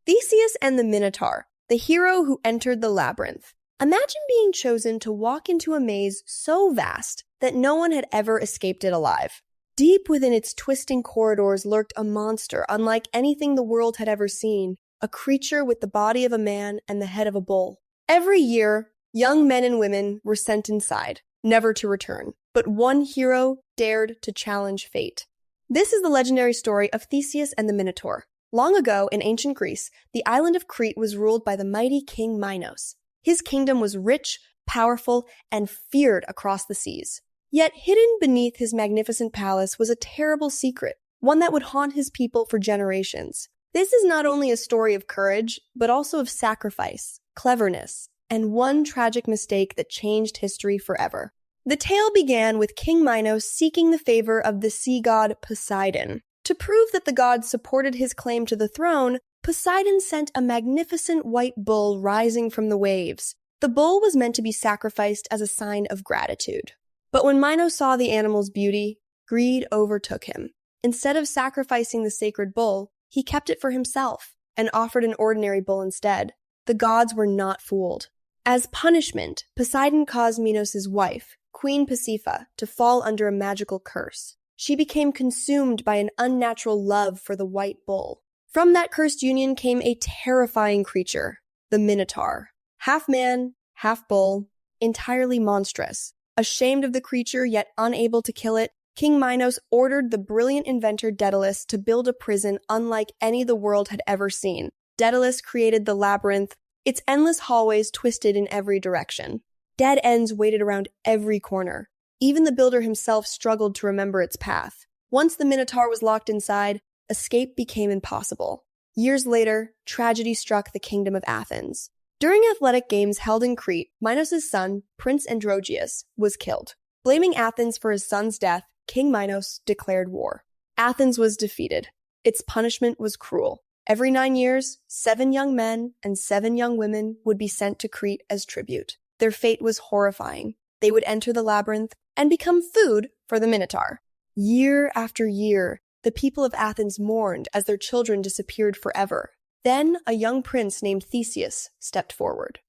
Theseus and the Minotaur, the hero who entered the labyrinth. Imagine being chosen to walk into a maze so vast that no one had ever escaped it alive. Deep within its twisting corridors lurked a monster unlike anything the world had ever seen, a creature with the body of a man and the head of a bull. Every year, young men and women were sent inside, never to return. But one hero dared to challenge fate. This is the legendary story of Theseus and the Minotaur. Long ago, in ancient Greece, the island of Crete was ruled by the mighty king Minos. His kingdom was rich, powerful, and feared across the seas. Yet hidden beneath his magnificent palace was a terrible secret, one that would haunt his people for generations. This is not only a story of courage, but also of sacrifice, cleverness, and one tragic mistake that changed history forever. The tale began with King Minos seeking the favor of the sea god Poseidon. To prove that the god supported his claim to the throne, Poseidon sent a magnificent white bull rising from the waves. The bull was meant to be sacrificed as a sign of gratitude. But when Minos saw the animal's beauty, greed overtook him. Instead of sacrificing the sacred bull, he kept it for himself and offered an ordinary bull instead. The gods were not fooled. As punishment, Poseidon caused Minos' wife, Queen Pasiphae, to fall under a magical curse. She became consumed by an unnatural love for the white bull. From that cursed union came a terrifying creature, the Minotaur. Half man, half bull, entirely monstrous. Ashamed of the creature yet unable to kill it, King Minos ordered the brilliant inventor Daedalus to build a prison unlike any the world had ever seen. Daedalus created the labyrinth, its endless hallways twisted in every direction. Dead ends waited around every corner. Even the builder himself struggled to remember its path. Once the Minotaur was locked inside, escape became impossible. Years later, tragedy struck the kingdom of Athens. During athletic games held in Crete, Minos' son, Prince Androgeus, was killed. Blaming Athens for his son's death, King Minos declared war. Athens was defeated. Its punishment was cruel. Every 9 years, 7 young men and 7 young women would be sent to Crete as tribute. Their fate was horrifying. They would enter the labyrinth and become food for the Minotaur. Year after year, the people of Athens mourned as their children disappeared forever. Then a young prince named Theseus stepped forward.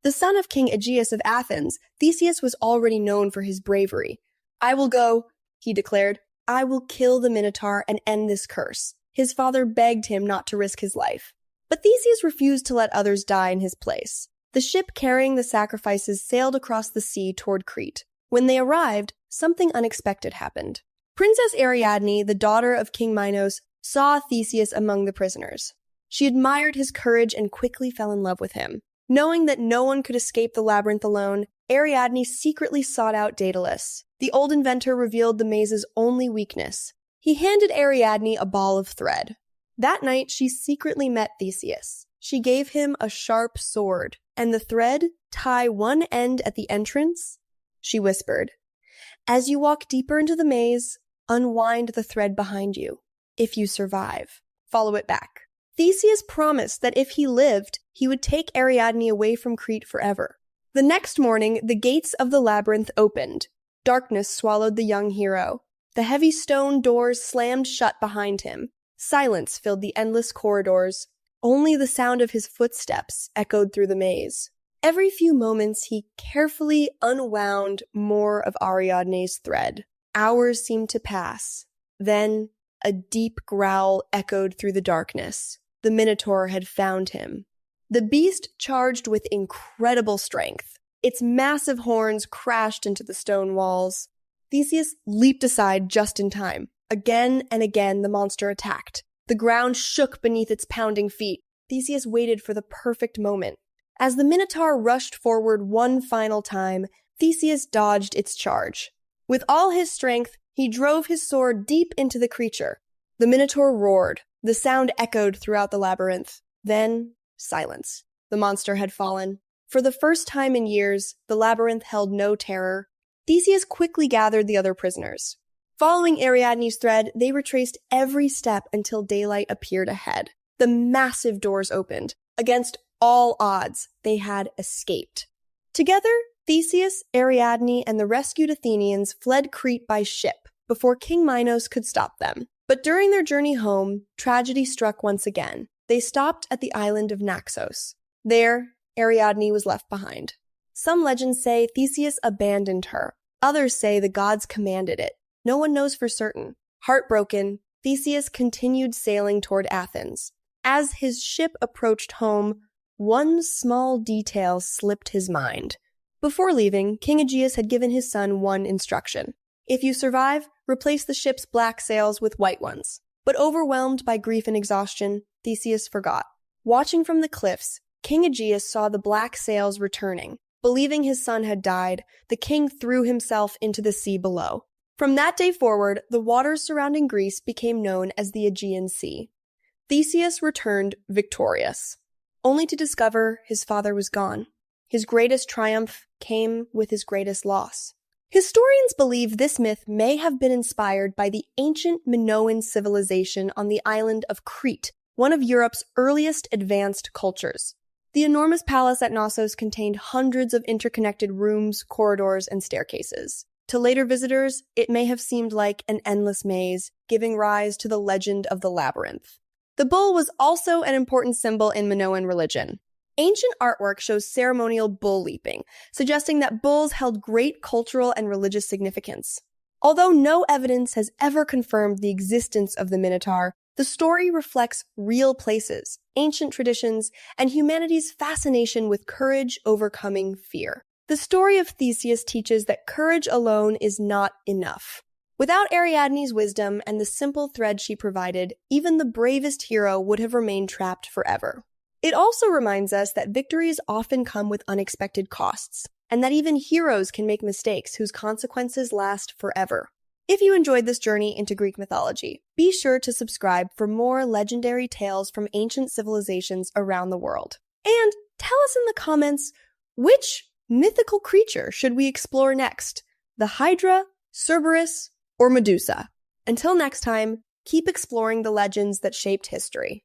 The son of King Aegeus of Athens, Theseus was already known for his bravery. "I will go," he declared. "I will kill the Minotaur and end this curse." His father begged him not to risk his life. But Theseus refused to let others die in his place. The ship carrying the sacrifices sailed across the sea toward Crete. When they arrived, something unexpected happened. Princess Ariadne, the daughter of King Minos, saw Theseus among the prisoners. She admired his courage and quickly fell in love with him. Knowing that no one could escape the labyrinth alone, Ariadne secretly sought out Daedalus. The old inventor revealed the maze's only weakness. He handed Ariadne a ball of thread. That night, she secretly met Theseus. She gave him a sharp sword, and the thread, tie one end at the entrance, she whispered. "As you walk deeper into the maze, unwind the thread behind you. If you survive, follow it back." Theseus promised that if he lived, he would take Ariadne away from Crete forever. The next morning, the gates of the labyrinth opened. Darkness swallowed the young hero. The heavy stone doors slammed shut behind him. Silence filled the endless corridors. Only the sound of his footsteps echoed through the maze. Every few moments, he carefully unwound more of Ariadne's thread. Hours seemed to pass. Then, a deep growl echoed through the darkness. The Minotaur had found him. The beast charged with incredible strength. Its massive horns crashed into the stone walls. Theseus leaped aside just in time. Again and again, the monster attacked. The ground shook beneath its pounding feet. Theseus waited for the perfect moment. As the Minotaur rushed forward one final time, Theseus dodged its charge. With all his strength, he drove his sword deep into the creature. The Minotaur roared. The sound echoed throughout the labyrinth. Then, silence. The monster had fallen. For the first time in years, the labyrinth held no terror. Theseus quickly gathered the other prisoners. Following Ariadne's thread, they retraced every step until daylight appeared ahead. The massive doors opened. Against all odds, they had escaped. Together, Theseus, Ariadne, and the rescued Athenians fled Crete by ship before King Minos could stop them. But during their journey home, tragedy struck once again. They stopped at the island of Naxos. There, Ariadne was left behind. Some legends say Theseus abandoned her. Others say the gods commanded it. No one knows for certain. Heartbroken, Theseus continued sailing toward Athens. As his ship approached home, one small detail slipped his mind. Before leaving, King Aegeus had given his son one instruction. If you survive, replace the ship's black sails with white ones. But overwhelmed by grief and exhaustion, Theseus forgot. Watching from the cliffs, King Aegeus saw the black sails returning. Believing his son had died, the king threw himself into the sea below. From that day forward, the waters surrounding Greece became known as the Aegean Sea. Theseus returned victorious, only to discover his father was gone. His greatest triumph came with his greatest loss. Historians believe this myth may have been inspired by the ancient Minoan civilization on the island of Crete, one of Europe's earliest advanced cultures. The enormous palace at Knossos contained hundreds of interconnected rooms, corridors, and staircases. To later visitors, it may have seemed like an endless maze, giving rise to the legend of the Labyrinth. The bull was also an important symbol in Minoan religion. Ancient artwork shows ceremonial bull leaping, suggesting that bulls held great cultural and religious significance. Although no evidence has ever confirmed the existence of the Minotaur, the story reflects real places, ancient traditions, and humanity's fascination with courage overcoming fear. The story of Theseus teaches that courage alone is not enough. Without Ariadne's wisdom and the simple thread she provided, even the bravest hero would have remained trapped forever. It also reminds us that victories often come with unexpected costs, and that even heroes can make mistakes whose consequences last forever. If you enjoyed this journey into Greek mythology, be sure to subscribe for more legendary tales from ancient civilizations around the world. And tell us in the comments, which mythical creature should we explore next? The Hydra, Cerberus, or Medusa? Until next time, keep exploring the legends that shaped history.